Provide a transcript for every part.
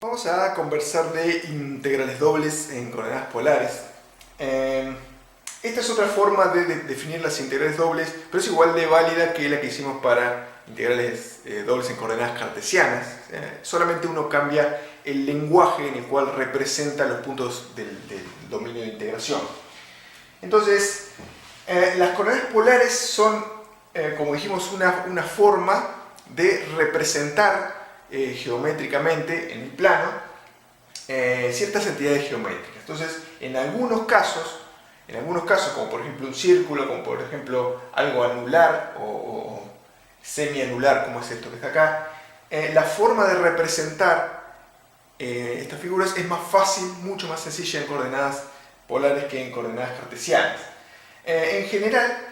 Vamos a conversar de integrales dobles en coordenadas polares. Esta es otra forma de definir las integrales dobles, pero es igual de válida que la que hicimos para integrales dobles en coordenadas cartesianas. Solamente uno cambia el lenguaje en el cual representa los puntos del dominio de integración. Entonces, las coordenadas polares son, como dijimos, una forma de representar geométricamente en el plano ciertas entidades geométricas. Entonces, en algunos casos, como por ejemplo un círculo, como por ejemplo algo anular o semianular, como es esto que está acá, la forma de representar estas figuras es más fácil, mucho más sencilla en coordenadas polares que en coordenadas cartesianas. En general,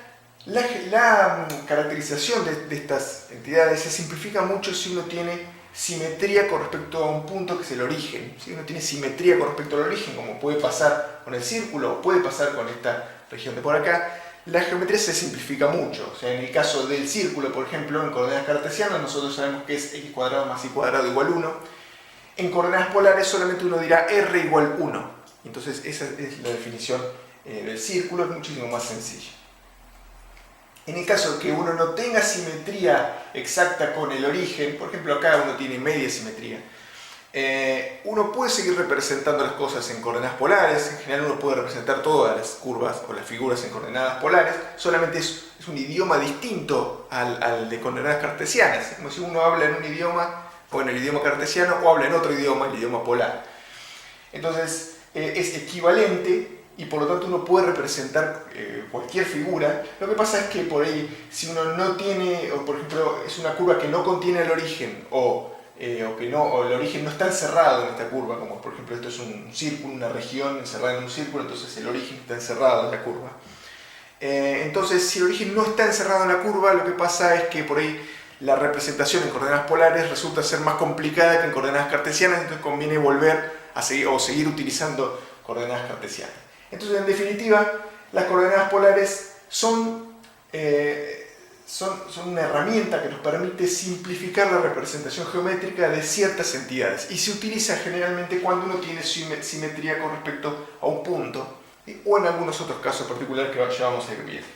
la caracterización de estas entidades se simplifica mucho si uno tiene simetría con respecto a un punto que es el origen. Si uno tiene simetría con respecto al origen, como puede pasar con el círculo o puede pasar con esta región de por acá, la geometría se simplifica mucho. O sea, en el caso del círculo, por ejemplo, en coordenadas cartesianas, nosotros sabemos que es x cuadrado más y cuadrado igual 1. En coordenadas polares solamente uno dirá r igual 1. Entonces esa es la definición del círculo, es muchísimo más sencilla. En el caso de que uno no tenga simetría exacta con el origen, por ejemplo acá uno tiene media simetría, uno puede seguir representando las cosas en coordenadas polares. En general uno puede representar todas las curvas o las figuras en coordenadas polares, solamente es un idioma distinto al de coordenadas cartesianas. Como si uno habla en un idioma, o en el idioma cartesiano, o habla en otro idioma, el idioma polar. Entonces es equivalente y por lo tanto uno puede representar cualquier figura. Lo que pasa es que por ahí, si uno no tiene, o por ejemplo es una curva que no contiene el origen, o el origen no está encerrado en esta curva, como por ejemplo esto es un círculo, una región encerrada en un círculo, entonces el origen está encerrado en la curva. Entonces, si el origen no está encerrado en la curva, lo que pasa es que por ahí la representación en coordenadas polares resulta ser más complicada que en coordenadas cartesianas, entonces conviene volver a seguir utilizando coordenadas cartesianas. Entonces, en definitiva, las coordenadas polares son una herramienta que nos permite simplificar la representación geométrica de ciertas entidades y se utiliza generalmente cuando uno tiene simetría con respecto a un punto o en algunos otros casos particulares que ya vamos a ir viendo.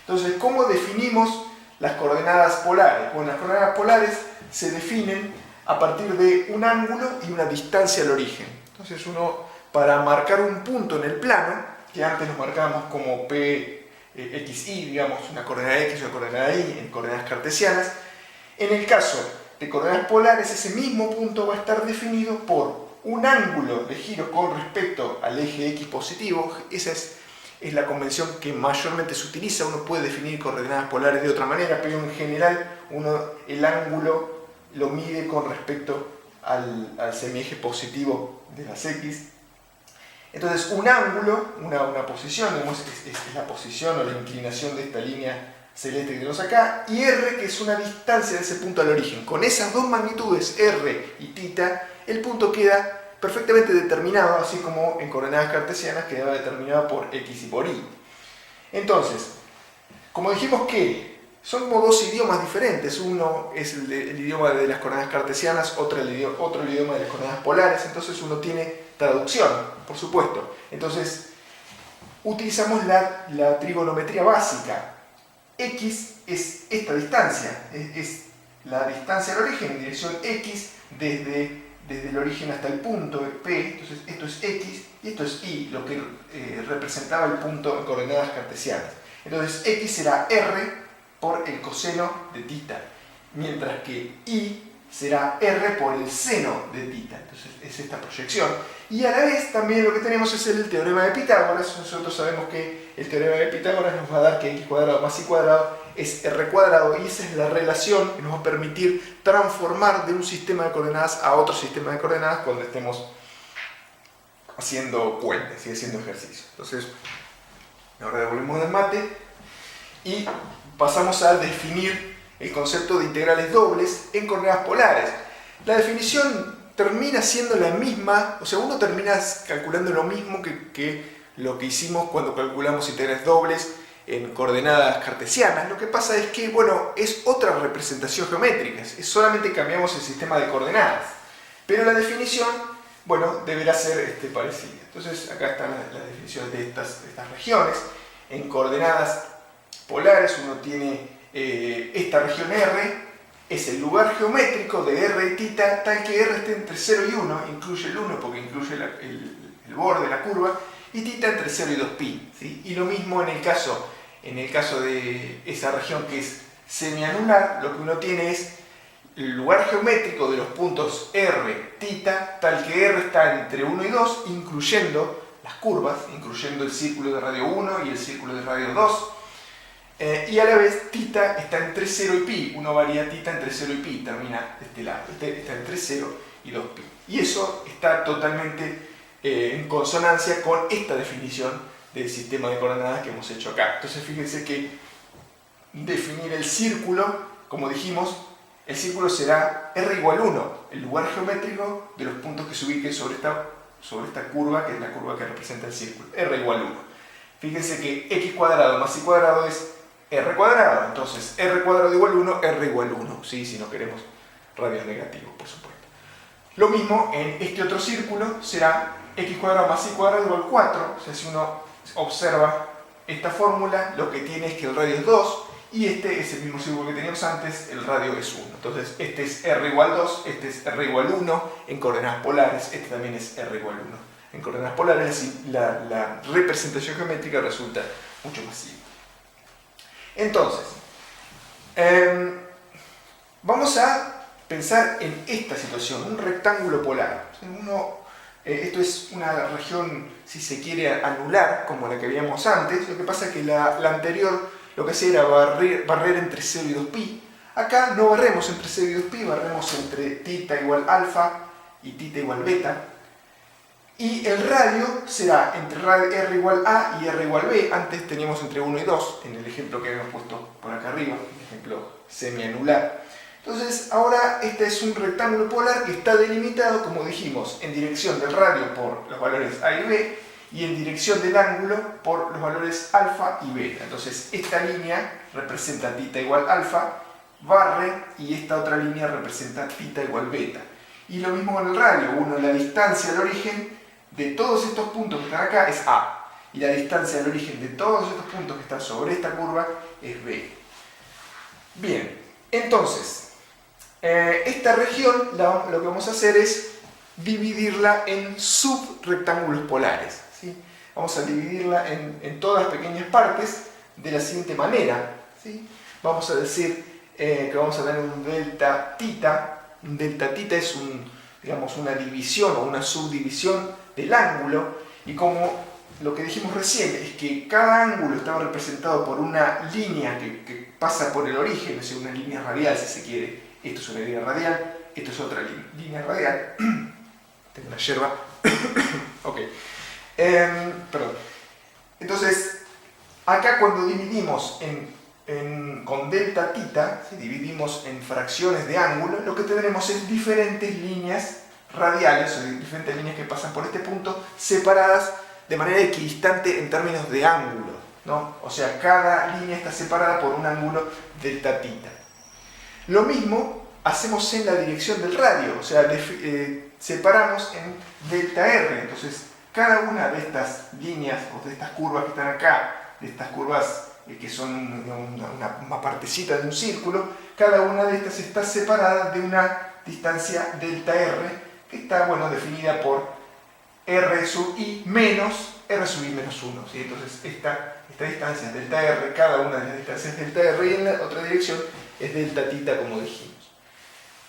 Entonces, ¿cómo definimos las coordenadas polares? Bueno, las coordenadas polares se definen a partir de un ángulo y una distancia al origen. Entonces uno, para marcar un punto en el plano, que antes nos marcábamos como PXY, digamos, una coordenada X y una coordenada Y en coordenadas cartesianas, en el caso de coordenadas polares, ese mismo punto va a estar definido por un ángulo de giro con respecto al eje X positivo. Esa es la convención que mayormente se utiliza. Uno puede definir coordenadas polares de otra manera, pero en general el ángulo lo mide con respecto al semieje positivo de las X. Entonces, un ángulo, una posición, es la posición o la inclinación de esta línea celeste que tenemos acá, y r, que es una distancia de ese punto al origen. Con esas dos magnitudes, r y θ, el punto queda perfectamente determinado, así como en coordenadas cartesianas quedaba determinado por x y por y. Entonces, como dijimos que son como dos idiomas diferentes, uno es el idioma de las coordenadas cartesianas, otro el idioma de las coordenadas polares, entonces uno tiene traducción, por supuesto. Entonces, utilizamos la trigonometría básica. X es esta distancia, es la distancia al origen en dirección X desde el origen hasta el punto P. Entonces esto es X y esto es Y, lo que representaba el punto en coordenadas cartesianas. Entonces X será R por el coseno de θ, mientras que Y será R por el seno de θ. Entonces es esta proyección. Y a la vez también lo que tenemos es el teorema de Pitágoras. Nosotros sabemos que el teorema de Pitágoras nos va a dar que x cuadrado más y cuadrado es r cuadrado, y esa es la relación que nos va a permitir transformar de un sistema de coordenadas a otro sistema de coordenadas cuando estemos haciendo puentes y haciendo ejercicio. Entonces, ahora devolvemos del mate y pasamos a definir el concepto de integrales dobles en coordenadas polares. La definición termina siendo la misma, o sea, uno termina calculando lo mismo que lo que hicimos cuando calculamos integrales dobles en coordenadas cartesianas. Lo que pasa es que, bueno, es otra representación geométrica, es solamente cambiamos el sistema de coordenadas. Pero la definición, bueno, deberá ser parecida. Entonces acá están las definiciones de estas regiones. En coordenadas polares uno tiene esta región R, es el lugar geométrico de R y θ, tal que R esté entre 0 y 1, incluye el 1 porque incluye el borde de la curva, y θ entre 0 y 2π. ¿Sí? Y lo mismo en el caso de esa región que es semianular, lo que uno tiene es el lugar geométrico de los puntos R, θ, tal que R está entre 1 y 2, incluyendo las curvas, incluyendo el círculo de radio 1 y el círculo de radio 2, y a la vez θ está entre 0 y π, uno varía θ entre 0 y π, termina de este lado, está entre 0 y 2π. Y eso está totalmente en consonancia con esta definición del sistema de coordenadas que hemos hecho acá. Entonces fíjense que definir el círculo, como dijimos, el círculo será R igual 1, el lugar geométrico de los puntos que se ubiquen sobre esta curva, que es la curva que representa el círculo, R igual 1. Fíjense que x cuadrado más y cuadrado es R cuadrado, entonces R cuadrado igual 1, R igual 1, ¿sí? Si no queremos radios negativos, por supuesto. Lo mismo en este otro círculo será x cuadrado más y cuadrado igual 4, o sea, si uno observa esta fórmula, lo que tiene es que el radio es 2, y este es el mismo círculo que teníamos antes, el radio es 1. Entonces este es R igual 2, este es R igual 1 en coordenadas polares, este también es R igual 1 en coordenadas polares, así la representación geométrica resulta mucho más simple. Entonces, vamos a pensar en esta situación, un rectángulo polar. Esto es una región, si se quiere, anular, como la que veíamos antes. Lo que pasa es que la anterior lo que hacía era barrer entre 0 y 2π. Acá no barremos entre 0 y 2π, barremos entre θ igual alfa y θ igual beta. Y el radio será entre R igual A y R igual B. Antes teníamos entre 1 y 2, en el ejemplo que habíamos puesto por acá arriba, el ejemplo semianular. Entonces, ahora este es un rectángulo polar que está delimitado, como dijimos, en dirección del radio por los valores A y B, y en dirección del ángulo por los valores alfa y beta. Entonces, esta línea representa θ igual alfa, barre, y esta otra línea representa θ igual beta. Y lo mismo con el radio. La distancia al origen de todos estos puntos que están acá es A, y la distancia al origen de todos estos puntos que están sobre esta curva es B. Bien, entonces, esta región lo que vamos a hacer es dividirla en subrectángulos polares, ¿sí? Vamos a dividirla en todas pequeñas partes de la siguiente manera, ¿sí? Vamos a decir que vamos a tener un delta θ. Un delta θ es una división o una subdivisión del ángulo, y como lo que dijimos recién es que cada ángulo estaba representado por una línea que pasa por el origen, es decir, una línea radial si se quiere. Esto es una línea radial, esto es otra línea radial. Tengo una yerba. Ok. Perdón. Entonces, acá cuando dividimos con delta θ, si dividimos en fracciones de ángulo, lo que tendremos es diferentes líneas radiales, o diferentes líneas que pasan por este punto, separadas de manera equidistante en términos de ángulo, ¿no? O sea, cada línea está separada por un ángulo delta θ. Lo mismo hacemos en la dirección del radio, o sea, separamos en delta R. Entonces, cada una de estas líneas o de estas curvas que están acá, de estas curvas que son una partecita de un círculo, cada una de estas está separada de una distancia delta R, que está, definida por R sub i menos R sub i menos 1. ¿Sí? Entonces, esta distancia es delta R, cada una de las distancias es delta R, y en la otra dirección es delta θ, como dijimos.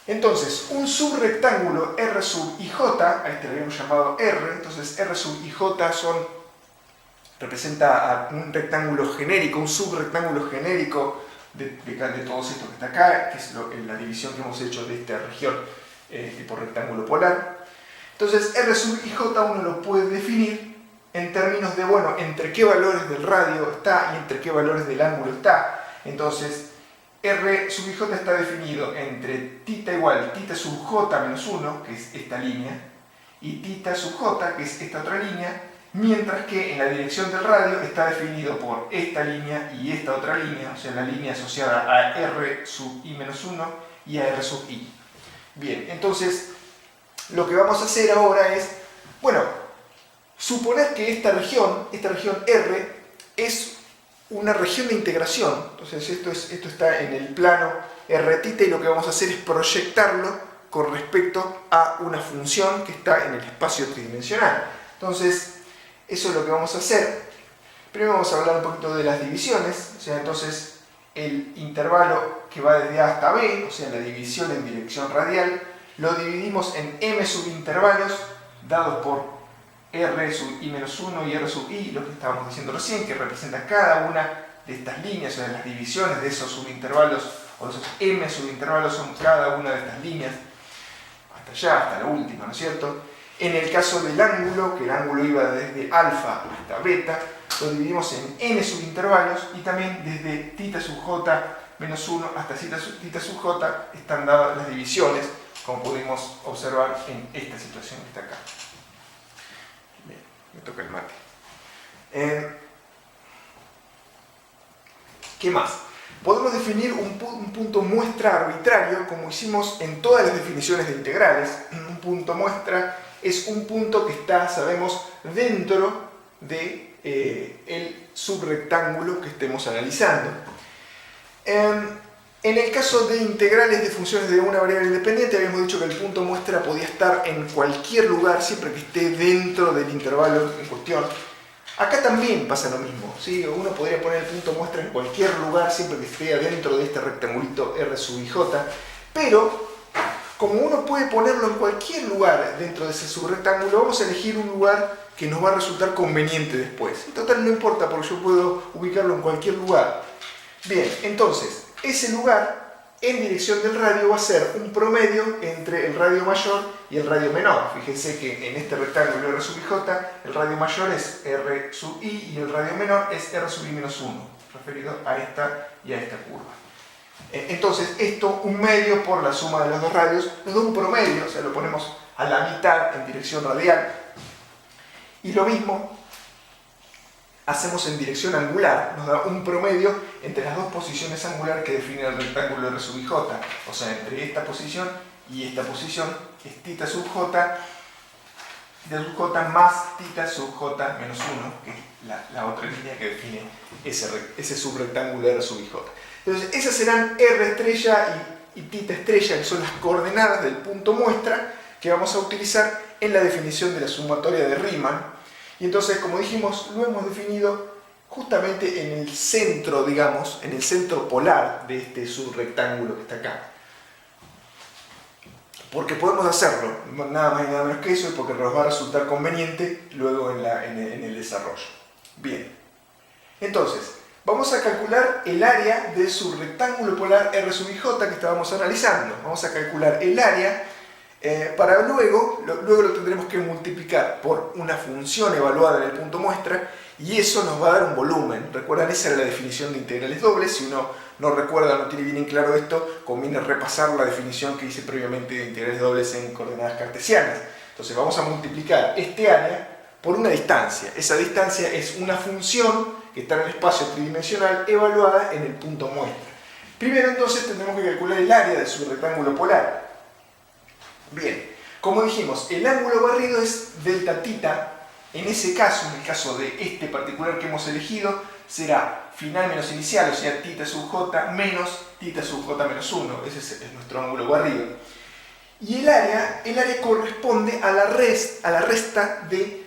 Entonces, un subrectángulo R sub ij, a este lo habíamos llamado R, entonces R sub ij representa un rectángulo genérico, un subrectángulo genérico de todos estos que está acá, que es la división que hemos hecho de esta región tipo rectángulo polar. Entonces, R sub ij uno lo puede definir en términos de, entre qué valores del radio está y entre qué valores del ángulo está. Entonces, R sub ij está definido entre θ igual θ sub j menos 1, que es esta línea, y θ sub j, que es esta otra línea, mientras que en la dirección del radio está definido por esta línea y esta otra línea, o sea, la línea asociada a R sub i menos 1 y a R sub i. Bien, entonces, lo que vamos a hacer ahora es, bueno, suponer que esta región R, es una región de integración. Entonces esto está en el plano r θ y lo que vamos a hacer es proyectarlo con respecto a una función que está en el espacio tridimensional. Entonces, eso es lo que vamos a hacer. Primero vamos a hablar un poquito de las divisiones. O sea, entonces, el intervalo que va desde A hasta B, o sea, la división en dirección radial, lo dividimos en m subintervalos dados por r sub i menos 1 y r sub i, lo que estábamos diciendo recién, que representa cada una de estas líneas, o sea, las divisiones de esos subintervalos, o de esos m subintervalos son cada una de estas líneas, hasta allá, hasta la última, ¿no es cierto? En el caso del ángulo, que el ángulo iba desde alfa hasta beta, lo dividimos en n subintervalos y también desde θ sub j menos 1 hasta θ sub j están dadas las divisiones, como pudimos observar en esta situación que está acá. Bien, me toca el mate. ¿Qué más? Podemos definir un punto muestra arbitrario como hicimos en todas las definiciones de integrales. Un punto muestra es un punto que está, sabemos, dentro de el subrectángulo que estemos analizando. En el caso de integrales de funciones de una variable independiente, habíamos dicho que el punto muestra podía estar en cualquier lugar siempre que esté dentro del intervalo en cuestión. Acá también pasa lo mismo, ¿sí? Uno podría poner el punto muestra en cualquier lugar siempre que esté dentro de este rectangulito R sub i j, pero como uno puede ponerlo en cualquier lugar dentro de ese subrectángulo, vamos a elegir un lugar que nos va a resultar conveniente después. En total no importa porque yo puedo ubicarlo en cualquier lugar. Bien, entonces, ese lugar en dirección del radio va a ser un promedio entre el radio mayor y el radio menor. Fíjense que en este rectángulo R sub i j, el radio mayor es R sub i y el radio menor es R sub i menos 1, referido a esta y a esta curva. Entonces, esto, un medio por la suma de los dos radios, nos da un promedio, o sea, lo ponemos a la mitad en dirección radial. Y lo mismo hacemos en dirección angular, nos da un promedio entre las dos posiciones angulares que definen el rectángulo R sub i j, o sea, entre esta posición y esta posición es θ sub j más θ sub j menos 1, que es la otra línea que define ese subrectángulo R sub i j. Entonces, esas serán R estrella y θ estrella, que son las coordenadas del punto muestra que vamos a utilizar en la definición de la sumatoria de Riemann. Y entonces, como dijimos, lo hemos definido justamente en el centro, digamos, en el centro polar de este subrectángulo que está acá. Porque podemos hacerlo, nada más y nada menos que eso, y porque nos va a resultar conveniente luego en el desarrollo. Bien, entonces, vamos a calcular el área del subrectángulo polar R sub i j que estábamos analizando. Vamos a calcular el área para luego lo tendremos que multiplicar por una función evaluada en el punto muestra y eso nos va a dar un volumen. Recuerdan, esa era la definición de integrales dobles. Si uno no recuerda, no tiene bien en claro esto, conviene repasar la definición que hice previamente de integrales dobles en coordenadas cartesianas. Entonces vamos a multiplicar este área por una distancia. Esa distancia es una función que está en el espacio tridimensional evaluada en el punto muestra. Primero entonces tendremos que calcular el área del subrectángulo polar. Bien, como dijimos, el ángulo barrido es delta θ. En ese caso, en el caso de este particular que hemos elegido, será final menos inicial, o sea, θ sub j menos θ sub j menos 1. Ese es nuestro ángulo barrido. Y el área corresponde a la resta de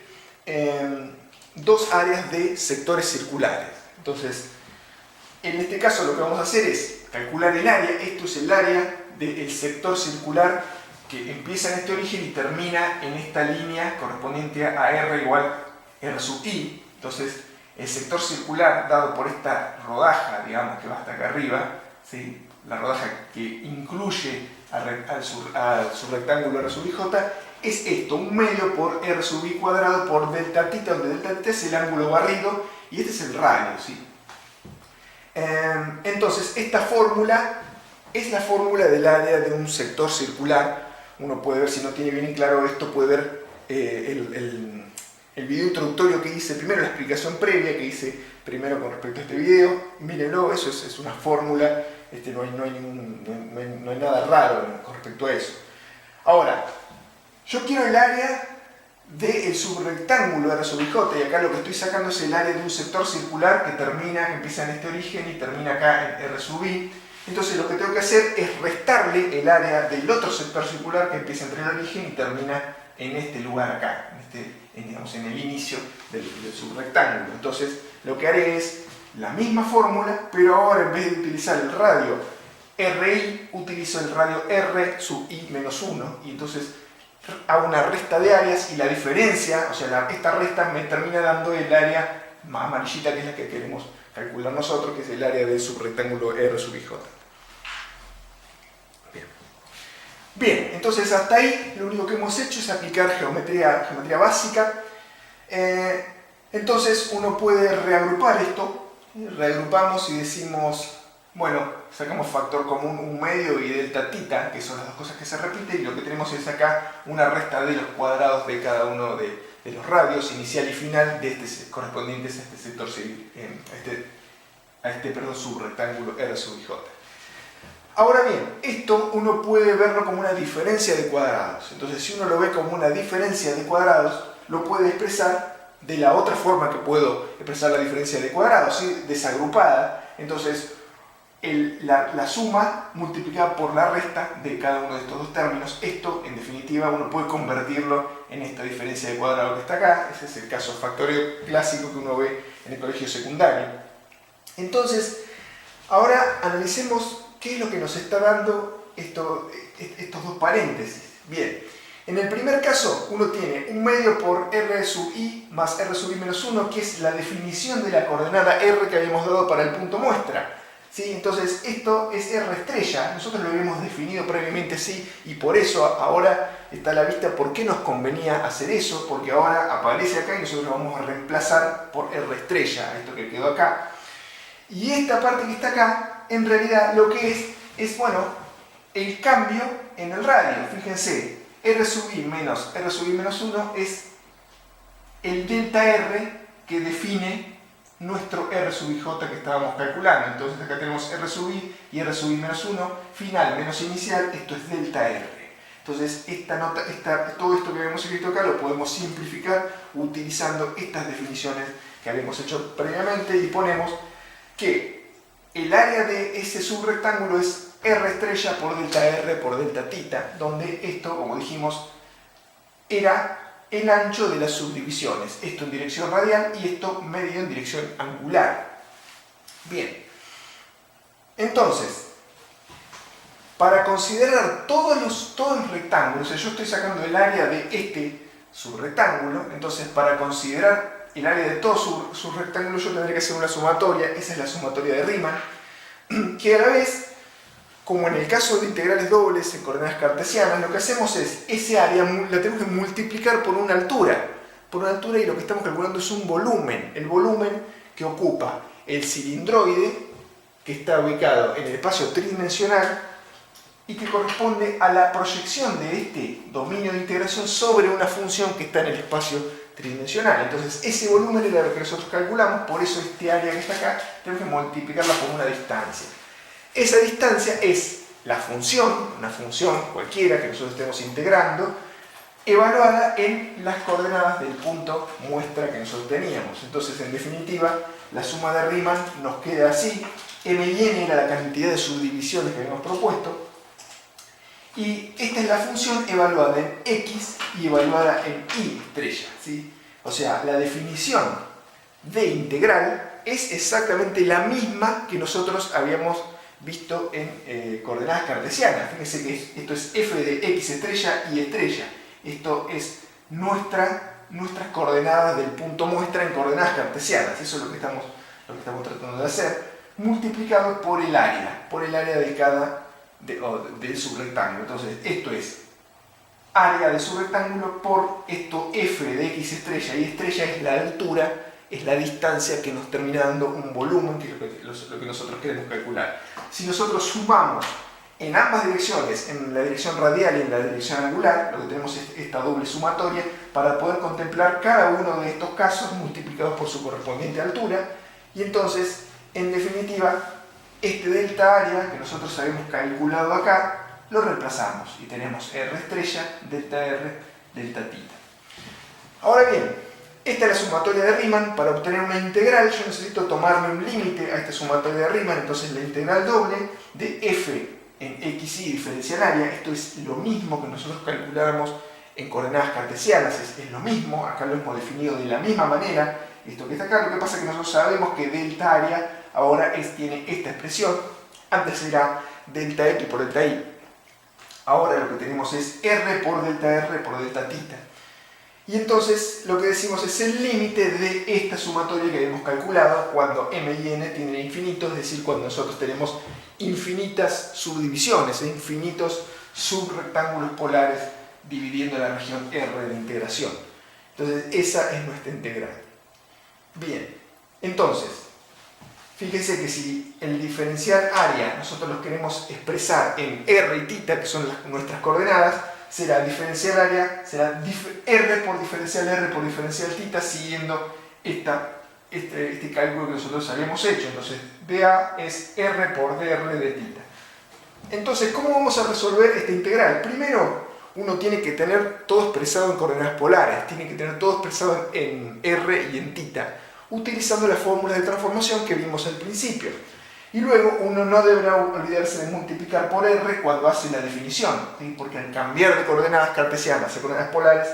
dos áreas de sectores circulares. Entonces, en este caso lo que vamos a hacer es calcular el área. Esto es el área del sector circular que empieza en este origen y termina en esta línea correspondiente a R igual R sub i. Entonces, el sector circular dado por esta rodaja, digamos, que va hasta acá arriba, ¿sí? La rodaja que incluye al subrectángulo R sub i j, es esto, un medio por R sub i cuadrado por delta θ, donde delta θ es el ángulo barrido y este es el radio, ¿sí? Entonces, esta fórmula es la fórmula del área de un sector circular. Uno puede ver, si no tiene bien claro esto, puede ver el video introductorio que hice, primero la explicación previa que hice primero con respecto a este video. Mírenlo, eso es una fórmula, no hay nada raro con respecto a eso. Ahora, yo quiero el área del subrectángulo R sub I j, y acá lo que estoy sacando es el área de un sector circular que empieza en este origen y termina acá en R sub I. Entonces lo que tengo que hacer es restarle el área del otro sector circular que empieza entre el origen y termina en este lugar acá, digamos, en el inicio del subrectángulo. Entonces lo que haré es la misma fórmula, pero ahora en vez de utilizar el radio RI, utilizo el radio R sub I menos 1, y entonces hago una resta de áreas y la diferencia, o sea, esta resta me termina dando el área más amarillita, que es la que queremos calcular nosotros, que es el área del subrectángulo R sub IJ. Bien, entonces hasta ahí lo único que hemos hecho es aplicar geometría básica. Entonces uno puede reagrupar esto, reagrupamos y decimos, bueno, sacamos factor común 1/2 y delta tita, que son las dos cosas que se repiten, y lo que tenemos es acá una resta de los cuadrados de cada uno de los radios inicial y final de correspondientes a este sector, a este subrectángulo R sub IJ. Ahora bien, esto uno puede verlo como una diferencia de cuadrados. Entonces, si uno lo ve como una diferencia de cuadrados, lo puede expresar de la otra forma que puedo expresar la diferencia de cuadrados, ¿sí? Desagrupada. Entonces, la suma multiplicada por la resta de cada uno de estos dos términos. Esto, en definitiva, uno puede convertirlo en esta diferencia de cuadrado que está acá. Ese es el caso factoreo clásico que uno ve en el colegio secundario. Entonces, ahora analicemos qué es lo que nos está dando estos dos paréntesis. Bien, en el primer caso uno tiene 1/2 por R sub I más R sub I menos 1, que es la definición de la coordenada R que habíamos dado para el punto muestra. ¿Sí? Entonces esto es R estrella, nosotros lo habíamos definido previamente así, y por eso ahora está a la vista por qué nos convenía hacer eso, porque ahora aparece acá y nosotros lo vamos a reemplazar por R estrella, esto que quedó acá. Y esta parte que está acá, en realidad lo que es bueno, el cambio en el radio. Fíjense, R sub I menos R sub I menos 1 es el delta R que define nuestro R sub IJ que estábamos calculando. Entonces acá tenemos R sub I y R sub I menos 1, final menos inicial, esto es delta R. Entonces todo esto que habíamos escrito acá lo podemos simplificar utilizando estas definiciones que habíamos hecho previamente, y ponemos que el área de ese subrectángulo es R estrella por delta R por delta tita, donde esto, como dijimos, era el ancho de las subdivisiones, esto en dirección radial y esto medido en dirección angular. Bien, entonces, para considerar todos los rectángulos, o sea, yo estoy sacando el área de este subrectángulo, entonces para considerar el área de todo subrectángulo yo tendría que hacer una sumatoria, esa es la sumatoria de Riemann, que a la vez, como en el caso de integrales dobles en coordenadas cartesianas, lo que hacemos es, ese área la tenemos que multiplicar por una altura, y lo que estamos calculando es un volumen, el volumen que ocupa el cilindroide, que está ubicado en el espacio tridimensional, y que corresponde a la proyección de este dominio de integración sobre una función que está en el espacio tridimensional. Entonces ese volumen era lo que nosotros calculamos, por eso este área que está acá tenemos que multiplicarla por una distancia. Esa distancia es la función, una función cualquiera que nosotros estemos integrando, evaluada en las coordenadas del punto muestra que nosotros teníamos. Entonces, en definitiva, la suma de Riemann nos queda así. M y n era la cantidad de subdivisiones que habíamos propuesto, y esta es la función evaluada en x y evaluada en y estrella, ¿sí? O sea, la definición de integral es exactamente la misma que nosotros habíamos visto en coordenadas cartesianas. Fíjense que esto es f de x estrella y estrella. Esto es nuestras coordenadas del punto muestra en coordenadas cartesianas. Eso es lo que estamos tratando de hacer, multiplicado por el área del subrectángulo. Entonces esto es área del subrectángulo por esto f de x estrella, y estrella es la altura, es la distancia que nos termina dando un volumen, que es lo que nosotros queremos calcular. Si nosotros sumamos en ambas direcciones, en la dirección radial y en la dirección angular, lo que tenemos es esta doble sumatoria para poder contemplar cada uno de estos casos multiplicados por su correspondiente altura, y entonces, en definitiva, este delta área que nosotros habíamos calculado acá, lo reemplazamos y tenemos R estrella, delta R, y esto es delta tita. Ahora bien, esta es la sumatoria de Riemann. Para obtener una integral yo necesito tomarme un límite a esta sumatoria de Riemann, entonces la integral doble de f en xy diferencial área, esto es lo mismo que nosotros calculábamos en coordenadas cartesianas, es lo mismo, acá lo hemos definido de la misma manera, esto que está acá. Lo que pasa es que nosotros sabemos que delta área ahora tiene esta expresión, antes era delta x por delta y, ahora lo que tenemos es r por delta tita. Y entonces lo que decimos es el límite de esta sumatoria que habíamos calculado cuando m y n tienden a infinito, es decir, cuando nosotros tenemos infinitas subdivisiones, infinitos subrectángulos polares dividiendo la región R de integración. Entonces esa es nuestra integral. Bien, entonces, fíjense que si el diferencial área nosotros lo queremos expresar en R y tita, que son nuestras coordenadas, será diferencial área, será R por diferencial tita, siguiendo este cálculo que nosotros habíamos hecho. Entonces, dA es R por dr de tita. Entonces, ¿cómo vamos a resolver esta integral? Primero, uno tiene que tener todo expresado en coordenadas polares, tiene que tener todo expresado en R y en tita, utilizando las fórmulas de transformación que vimos al principio. Y luego uno no deberá olvidarse de multiplicar por R cuando hace la definición, ¿sí? Porque al cambiar de coordenadas cartesianas a coordenadas polares,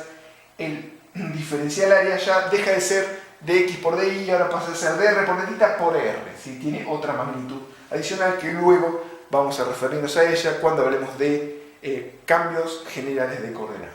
el diferencial área ya deja de ser dx por dy y ahora pasa a ser dr por dθ por R, ¿sí? Tiene otra magnitud adicional que luego vamos a referirnos a ella cuando hablemos de cambios generales de coordenadas.